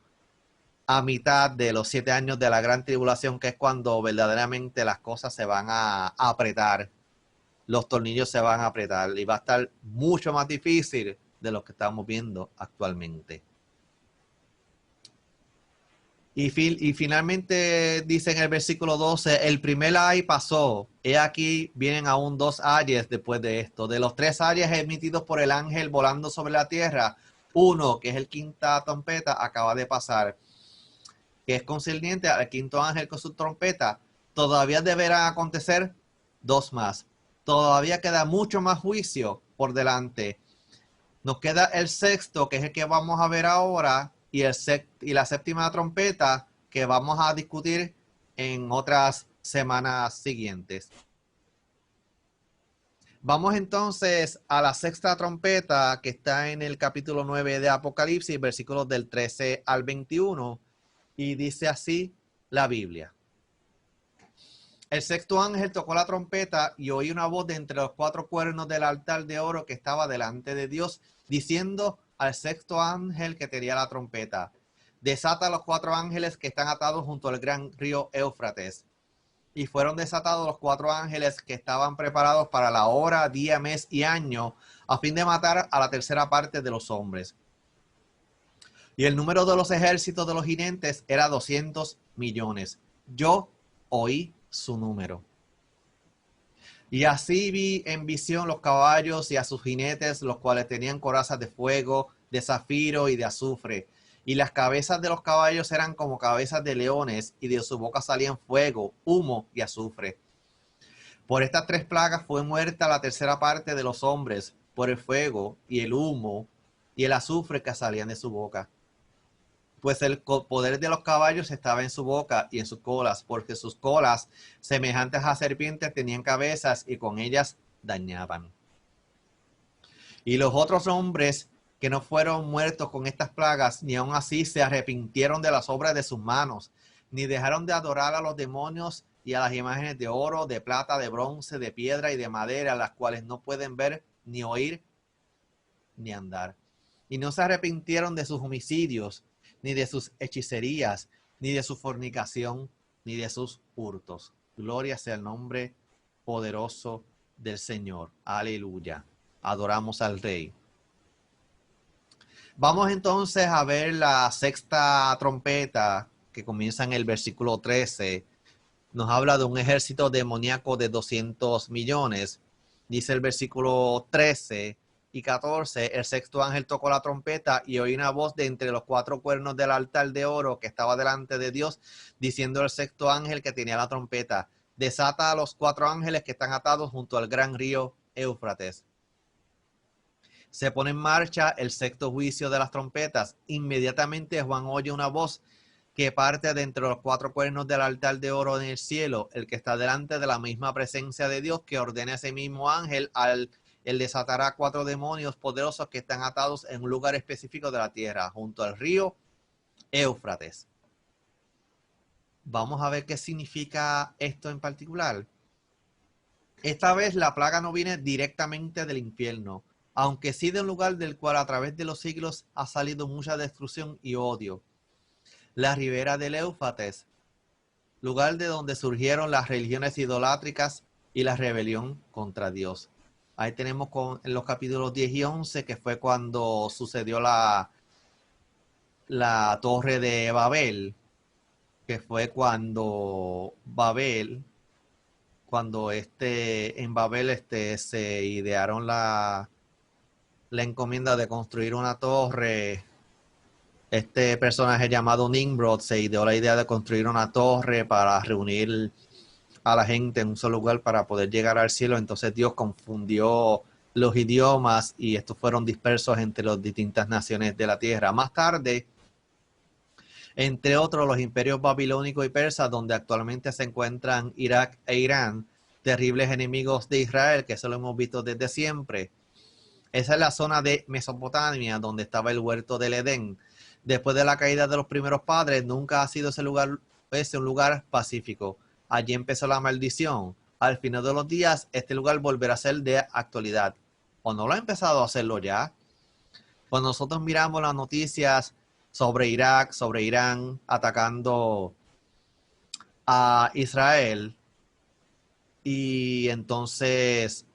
a mitad de los 7 años de la gran tribulación, que es cuando verdaderamente las cosas se van a apretar. Los tornillos se van a apretar y va a estar mucho más difícil de lo que estamos viendo actualmente. Y finalmente dice en el versículo 12, el primer ay pasó. He aquí vienen aún 2 ayes después de esto. De los 3 ayes emitidos por el ángel volando sobre la tierra, uno, que es el quinta trompeta, acaba de pasar, que es concerniente al quinto ángel con su trompeta. Todavía deberán acontecer 2 más. Todavía queda mucho más juicio por delante. Nos queda el sexto, que es el que vamos a ver ahora, y la séptima trompeta, que vamos a discutir en otras semanas siguientes. Vamos entonces a la sexta trompeta, que está en el capítulo 9 de Apocalipsis, versículos del 13 al 21, y dice así la Biblia. El sexto ángel tocó la trompeta y oí una voz de entre los 4 cuernos del altar de oro que estaba delante de Dios, diciendo al sexto ángel que tenía la trompeta, desata a los 4 ángeles que están atados junto al gran río Éufrates. Y fueron desatados los 4 ángeles que estaban preparados para la hora, día, mes y año, a fin de matar a la tercera parte de los hombres. Y el número de los ejércitos de los jinetes era 200 millones. Yo oí su número. Y así vi en visión los caballos y a sus jinetes, los cuales tenían corazas de fuego, de zafiro y de azufre. Y las cabezas de los caballos eran como cabezas de leones, y de su boca salían fuego, humo y azufre. Por estas tres plagas fue muerta la tercera parte de los hombres, por el fuego y el humo y el azufre que salían de su boca. Pues el poder de los caballos estaba en su boca y en sus colas, porque sus colas, semejantes a serpientes, tenían cabezas y con ellas dañaban. Y los otros hombres que no fueron muertos con estas plagas, ni aun así se arrepintieron de las obras de sus manos, ni dejaron de adorar a los demonios y a las imágenes de oro, de plata, de bronce, de piedra y de madera, las cuales no pueden ver, ni oír, ni andar. Y no se arrepintieron de sus homicidios, ni de sus hechicerías, ni de su fornicación, ni de sus hurtos. Gloria sea el nombre poderoso del Señor. Aleluya. Adoramos al Rey. Vamos entonces a ver la sexta trompeta que comienza en el versículo 13. Nos habla de un ejército demoníaco de 200 millones. Dice el versículo 13 y 14, el sexto ángel tocó la trompeta y oí una voz de entre los cuatro cuernos del altar de oro que estaba delante de Dios, diciendo al sexto ángel que tenía la trompeta: desata a los cuatro ángeles que están atados junto al gran río Éufrates. Se pone en marcha el sexto juicio de las trompetas. Inmediatamente Juan oye una voz que parte de entre los cuatro cuernos del altar de oro en el cielo, el que está delante de la misma presencia de Dios, que ordena a ese mismo ángel el desatará cuatro demonios poderosos que están atados en un lugar específico de la tierra, junto al río Éufrates. Vamos a ver qué significa esto en particular. Esta vez la plaga no viene directamente del infierno, aunque sí de un lugar del cual a través de los siglos ha salido mucha destrucción y odio. La ribera del Éufrates, lugar de donde surgieron las religiones idolátricas y la rebelión contra Dios. Ahí tenemos en los capítulos 10 y 11, que fue cuando sucedió la torre de Babel, que fue cuando en Babel se idearon la encomienda de construir una torre. Este personaje llamado Nimrod se ideó la idea de construir una torre para reunir a la gente en un solo lugar para poder llegar al cielo. Entonces Dios confundió los idiomas y estos fueron dispersos entre las distintas naciones de la tierra. Más tarde, entre otros, los imperios babilónico y persa, donde actualmente se encuentran Irak e Irán, terribles enemigos de Israel, que eso lo hemos visto desde siempre. Esa es la zona de Mesopotamia, donde estaba el huerto del Edén. Después de la caída de los primeros padres, nunca ha sido ese un lugar pacífico. Allí empezó la maldición. Al final de los días, este lugar volverá a ser de actualidad. ¿O no lo ha empezado a hacerlo ya? Cuando nosotros miramos las noticias sobre Irak, sobre Irán atacando a Israel, y entonces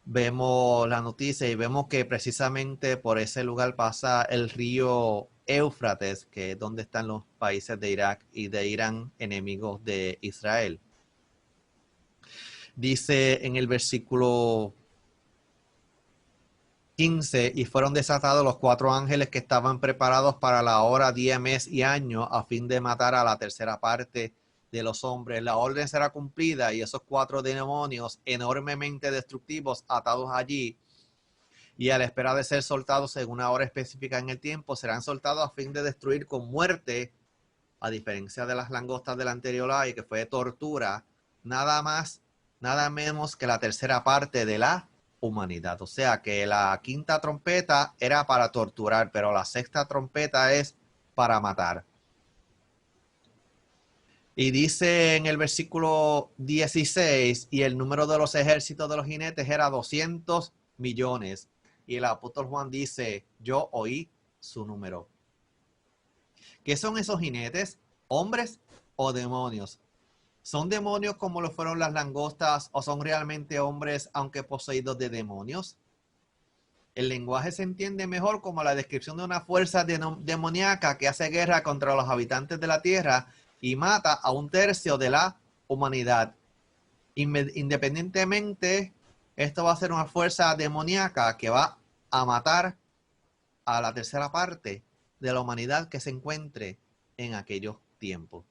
vemos la noticia y vemos que precisamente por ese lugar pasa el río Éufrates, que es donde están los países de Irak y de Irán, enemigos de Israel. Dice en el versículo 15, y fueron desatados los cuatro ángeles que estaban preparados para la hora, día, mes y año, a fin de matar a la tercera parte de los hombres. La orden será cumplida y esos cuatro demonios enormemente destructivos atados allí y a la espera de ser soltados en una hora específica en el tiempo, serán soltados a fin de destruir con muerte, a diferencia de las langostas del anterior ley, que fue tortura, nada más, nada menos que la tercera parte de la humanidad. O sea que la quinta trompeta era para torturar, pero la sexta trompeta es para matar. Y dice en el versículo 16, y el número de los ejércitos de los jinetes era 200 millones. Y el apóstol Juan dice, yo oí su número. ¿Qué son esos jinetes? ¿Hombres o demonios? ¿Son demonios como lo fueron las langostas o son realmente hombres aunque poseídos de demonios? El lenguaje se entiende mejor como la descripción de una fuerza demoníaca que hace guerra contra los habitantes de la Tierra y mata a 1/3 de la humanidad. Independientemente, esto va a ser una fuerza demoníaca que va a matar a la 1/3 parte de la humanidad que se encuentre en aquellos tiempos.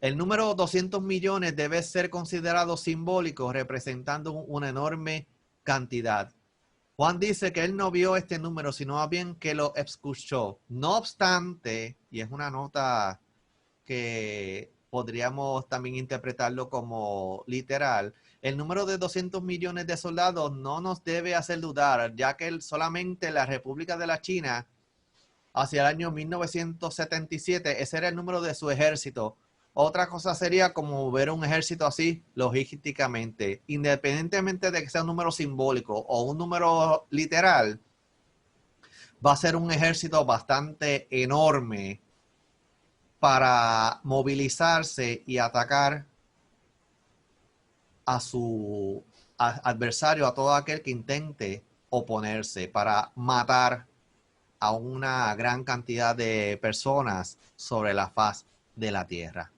El número 200 millones debe ser considerado simbólico, representando una enorme cantidad. Juan dice que él no vio este número, sino más bien que lo escuchó. No obstante, y es una nota que podríamos también interpretarlo como literal, el número de 200 millones de soldados no nos debe hacer dudar, ya que solamente la República de la China, hacia el año 1977, ese era el número de su ejército. Otra cosa sería como ver un ejército así logísticamente, independientemente de que sea un número simbólico o un número literal, va a ser un ejército bastante enorme para movilizarse y atacar a su adversario, a todo aquel que intente oponerse, para matar a una gran cantidad de personas sobre la faz de la tierra.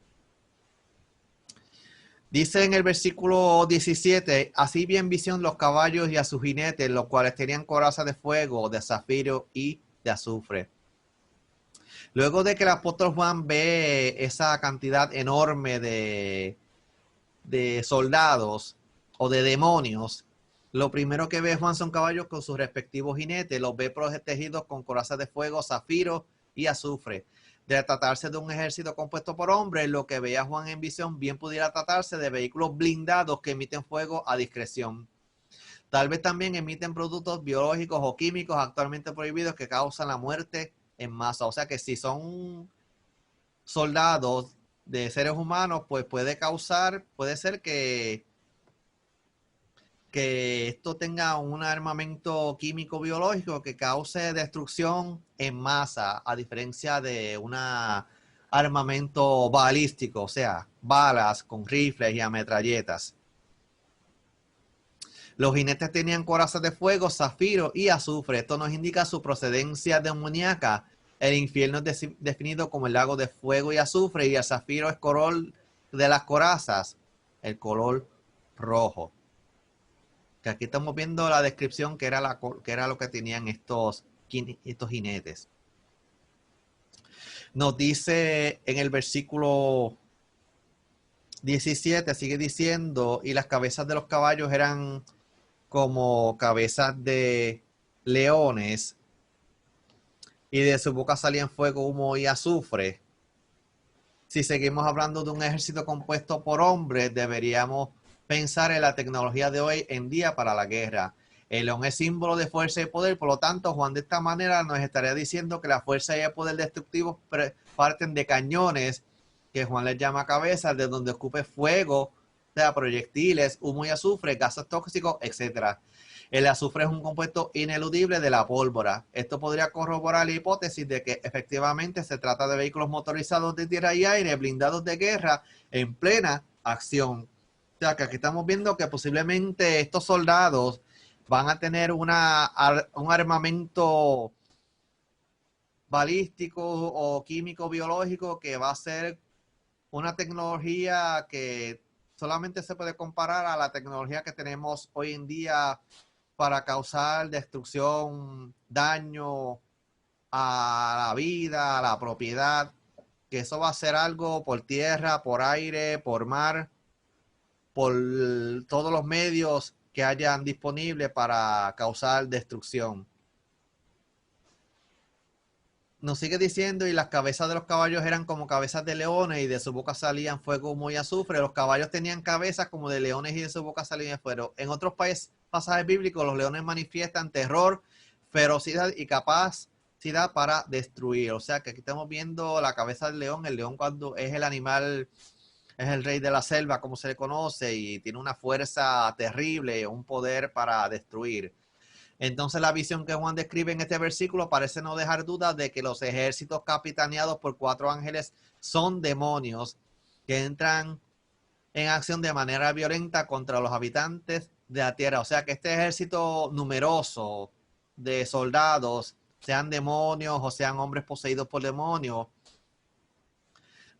Dice en el versículo 17, así vi en visión los caballos y a sus jinetes, los cuales tenían corazas de fuego, de zafiro y de azufre. Luego de que el apóstol Juan ve esa cantidad enorme de soldados o de demonios, lo primero que ve Juan son caballos con sus respectivos jinetes, los ve protegidos con corazas de fuego, zafiro y azufre. De tratarse de un ejército compuesto por hombres, lo que veía Juan en visión bien pudiera tratarse de vehículos blindados que emiten fuego a discreción. Tal vez también emiten productos biológicos o químicos actualmente prohibidos que causan la muerte en masa. O sea que si son soldados de seres humanos, pues puede ser que esto tenga un armamento químico biológico que cause destrucción en masa, a diferencia de un armamento balístico, o sea, balas con rifles y ametralletas. Los jinetes tenían corazas de fuego, zafiro y azufre. Esto nos indica su procedencia demoníaca. El infierno es definido como el lago de fuego y azufre, y el zafiro es color de las corazas, el color rojo. Que aquí estamos viendo la descripción que era lo que tenían estos jinetes. Nos dice en el versículo 17, sigue diciendo, y las cabezas de los caballos eran como cabezas de leones, y de su boca salían fuego, humo y azufre. Si seguimos hablando de un ejército compuesto por hombres, deberíamos pensar en la tecnología de hoy en día para la guerra. El león es símbolo de fuerza y poder, por lo tanto, Juan de esta manera nos estaría diciendo que la fuerza y el poder destructivos parten de cañones, que Juan les llama cabezas, de donde ocupe fuego, o sea, proyectiles, humo y azufre, gases tóxicos, etc. El azufre es un compuesto ineludible de la pólvora. Esto podría corroborar la hipótesis de que efectivamente se trata de vehículos motorizados de tierra y aire, blindados de guerra, en plena acción. O sea, que aquí estamos viendo que posiblemente estos soldados van a tener un armamento balístico o químico biológico que va a ser una tecnología que solamente se puede comparar a la tecnología que tenemos hoy en día para causar destrucción, daño a la vida, a la propiedad, que eso va a ser algo por tierra, por aire, por mar, por todos los medios que hayan disponibles para causar destrucción. Nos sigue diciendo, y las cabezas de los caballos eran como cabezas de leones, y de su boca salían fuego, humo y azufre. Los caballos tenían cabezas como de leones, y de su boca salían fuego. En otros pasajes bíblicos, los leones manifiestan terror, ferocidad y capacidad para destruir. O sea que aquí estamos viendo la cabeza del león. El león, cuando es el animal, es el rey de la selva, como se le conoce, y tiene una fuerza terrible, un poder para destruir. Entonces la visión que Juan describe en este versículo parece no dejar duda de que los ejércitos capitaneados por 4 ángeles son demonios que entran en acción de manera violenta contra los habitantes de la tierra. O sea que este ejército numeroso de soldados, sean demonios o sean hombres poseídos por demonios,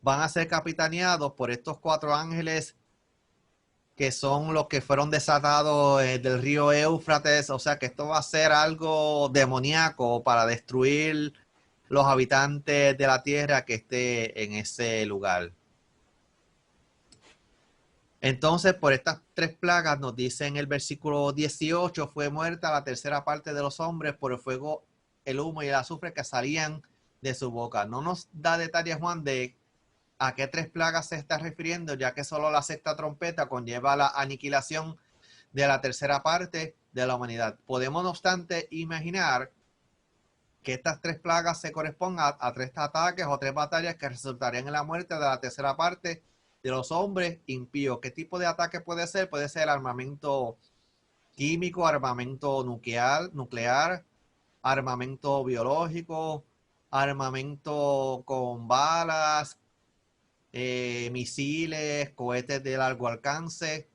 van a ser capitaneados por estos 4 ángeles que son los que fueron desatados del río Éufrates. O sea que esto va a ser algo demoníaco para destruir los habitantes de la tierra que esté en ese lugar. Entonces, por estas 3 plagas, nos dice en el versículo 18, fue muerta la tercera parte de los hombres por el fuego, el humo y el azufre que salían de su boca. No nos da detalles, Juan, de a qué 3 plagas se está refiriendo, ya que solo la 6ª trompeta conlleva la aniquilación de la tercera parte de la humanidad. Podemos, no obstante, imaginar que estas 3 plagas se correspondan a 3 ataques o 3 batallas que resultarían en la muerte de la tercera parte de los hombres impíos. ¿Qué tipo de ataque puede ser? Puede ser armamento químico, armamento nuclear, armamento biológico, armamento con balas, misiles, cohetes de largo alcance.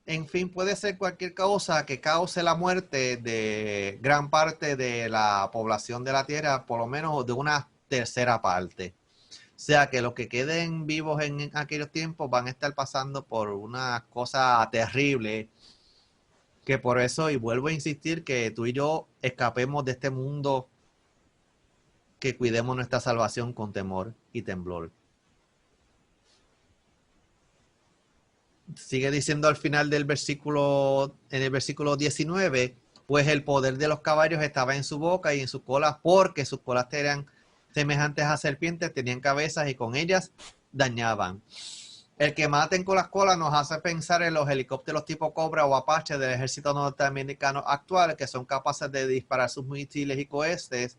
En fin, puede ser cualquier cosa que cause la muerte de gran parte de la población de la Tierra, por lo menos de una tercera parte. O sea que los que queden vivos en aquellos tiempos van a estar pasando por una cosa terrible, que por eso, y vuelvo a insistir, que tú y yo escapemos de este mundo, que cuidemos nuestra salvación con temor y temblor. Sigue diciendo al final del versículo, en el versículo 19, pues el poder de los caballos estaba en su boca y en sus colas, porque sus colas eran semejantes a serpientes, tenían cabezas y con ellas dañaban. El que maten con las colas nos hace pensar en los helicópteros tipo Cobra o Apache del ejército norteamericano actual, que son capaces de disparar sus misiles y cohetes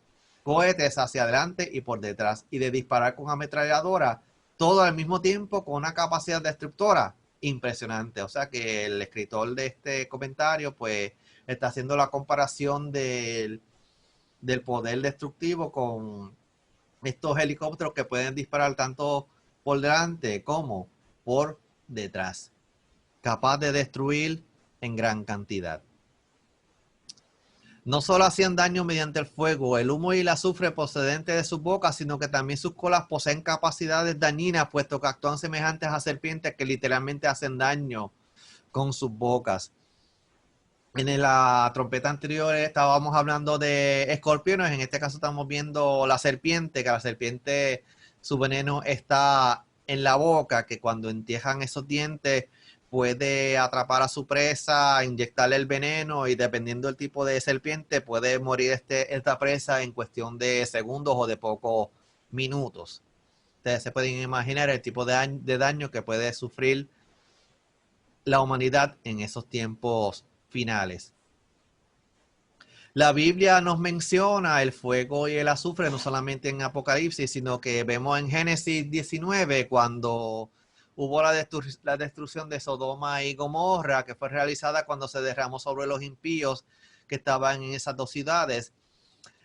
hacia adelante y por detrás, y de disparar con ametralladora, todo al mismo tiempo con una capacidad destructora impresionante. O sea que el escritor de este comentario pues está haciendo la comparación del poder destructivo con estos helicópteros que pueden disparar tanto por delante como por detrás, capaz de destruir en gran cantidad. No solo hacían daño mediante el fuego, el humo y el azufre procedente de sus bocas, sino que también sus colas poseen capacidades dañinas, puesto que actúan semejantes a serpientes que literalmente hacen daño con sus bocas. En la trompeta anterior estábamos hablando de escorpiones, en este caso estamos viendo la serpiente, que la serpiente, su veneno está en la boca, que cuando entierran esos dientes puede atrapar a su presa, inyectarle el veneno y dependiendo del tipo de serpiente puede morir esta presa en cuestión de segundos o de pocos minutos. Ustedes se pueden imaginar el tipo de daño que puede sufrir la humanidad en esos tiempos finales. La Biblia nos menciona el fuego y el azufre no solamente en Apocalipsis, sino que vemos en Génesis 19 cuando hubo la destrucción de Sodoma y Gomorra, que fue realizada cuando se derramó sobre los impíos que estaban en esas 2 ciudades.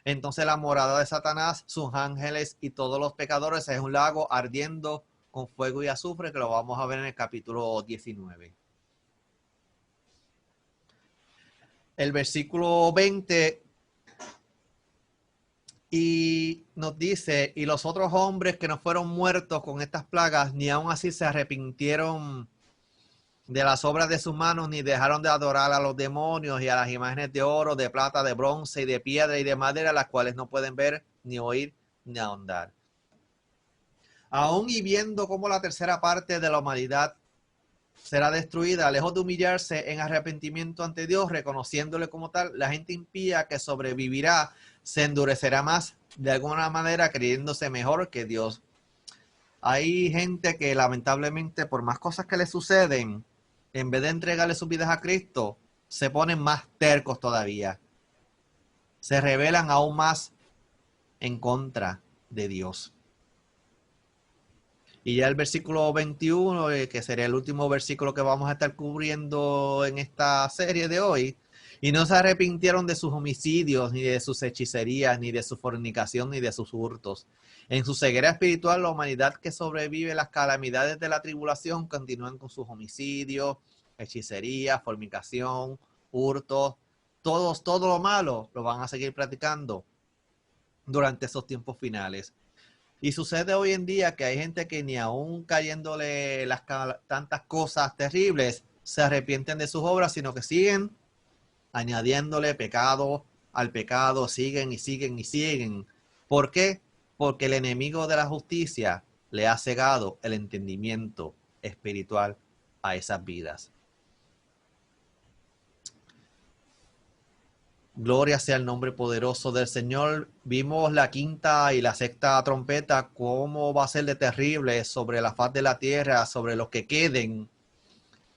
Entonces la morada de Satanás, sus ángeles y todos los pecadores es un lago ardiendo con fuego y azufre, que lo vamos a ver en el capítulo 19. El versículo 20 y nos dice, y los otros hombres que no fueron muertos con estas plagas, ni aun así se arrepintieron de las obras de sus manos, ni dejaron de adorar a los demonios y a las imágenes de oro, de plata, de bronce y de piedra y de madera, las cuales no pueden ver, ni oír, ni ahondar. Aún y viendo cómo la tercera parte de la humanidad será destruida, lejos de humillarse en arrepentimiento ante Dios, reconociéndole como tal, la gente impía que sobrevivirá se endurecerá más de alguna manera creyéndose mejor que Dios. Hay gente que lamentablemente por más cosas que le suceden, en vez de entregarle sus vidas a Cristo, se ponen más tercos todavía. Se rebelan aún más en contra de Dios. Y ya el versículo 21, que sería el último versículo que vamos a estar cubriendo en esta serie de hoy, y no se arrepintieron de sus homicidios, ni de sus hechicerías, ni de su fornicación, ni de sus hurtos. En su ceguera espiritual, la humanidad que sobrevive las calamidades de la tribulación continúan con sus homicidios, hechicería, fornicación, hurto, todo lo malo lo van a seguir practicando durante esos tiempos finales. Y sucede hoy en día que hay gente que ni aún cayéndole tantas cosas terribles se arrepienten de sus obras, sino que siguen añadiéndole pecado al pecado, siguen y siguen y siguen. ¿Por qué? Porque el enemigo de la justicia le ha cegado el entendimiento espiritual a esas vidas. Gloria sea el nombre poderoso del Señor. Vimos la quinta y la sexta trompeta, cómo va a ser de terrible sobre la faz de la tierra, sobre los que queden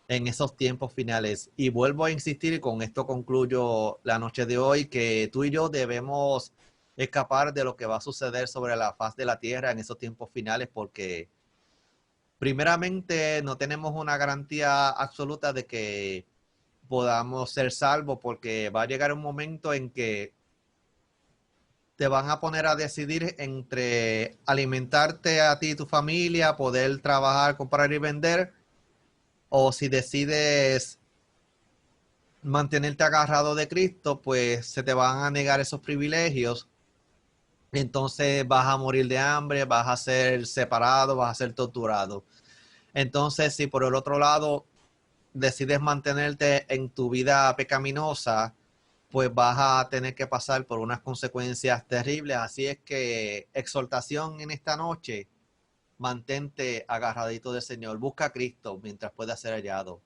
en esos tiempos finales. Y vuelvo a insistir, y con esto concluyo la noche de hoy, que tú y yo debemos escapar de lo que va a suceder sobre la faz de la tierra en esos tiempos finales, porque primeramente no tenemos una garantía absoluta de que podamos ser salvos, porque va a llegar un momento en que te van a poner a decidir entre alimentarte a ti y tu familia, poder trabajar, comprar y vender, o si decides mantenerte agarrado de Cristo, pues se te van a negar esos privilegios. Entonces vas a morir de hambre, vas a ser separado, vas a ser torturado. Entonces, si por el otro lado decides mantenerte en tu vida pecaminosa, pues vas a tener que pasar por unas consecuencias terribles. Así es que exhortación en esta noche, mantente agarradito del Señor. Busca a Cristo mientras pueda ser hallado.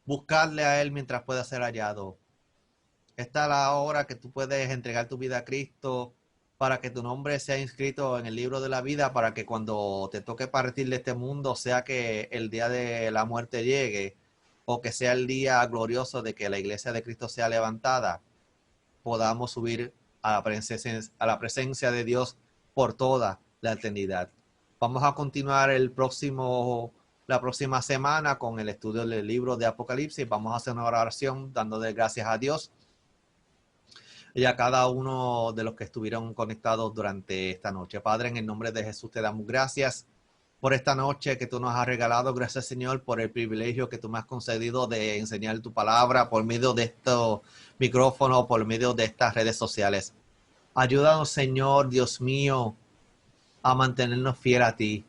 Buscarle a Él mientras pueda ser hallado. Esta es la hora que tú puedes entregar tu vida a Cristo para que tu nombre sea inscrito en el libro de la vida, para que cuando te toque partir de este mundo, sea que el día de la muerte llegue o que sea el día glorioso de que la iglesia de Cristo sea levantada, podamos subir a la presencia de Dios por toda la eternidad. Vamos a continuar la próxima semana con el estudio del libro de Apocalipsis. Vamos a hacer una oración dándole gracias a Dios y a cada uno de los que estuvieron conectados durante esta noche. Padre, en el nombre de Jesús te damos gracias por esta noche que tú nos has regalado. Gracias, Señor, por el privilegio que tú me has concedido de enseñar tu palabra por medio de estos micrófonos, por medio de estas redes sociales. Ayúdanos, Señor, Dios mío, a mantenernos fieles a ti,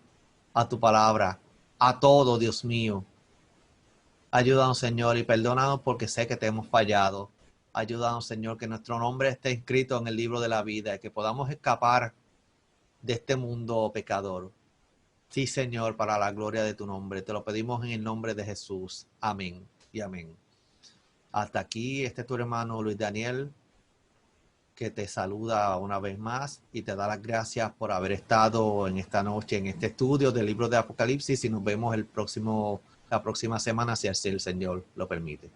a tu palabra, a todo, Dios mío. Ayúdanos, Señor, y perdónanos porque sé que te hemos fallado. Ayúdanos, Señor, que nuestro nombre esté inscrito en el libro de la vida y que podamos escapar de este mundo pecador. Sí, Señor, para la gloria de tu nombre. Te lo pedimos en el nombre de Jesús. Amén y amén. Hasta aquí, este es tu hermano Luis Daniel, que te saluda una vez más y te da las gracias por haber estado en esta noche en este estudio del libro de Apocalipsis, y nos vemos la próxima semana, si así el Señor lo permite.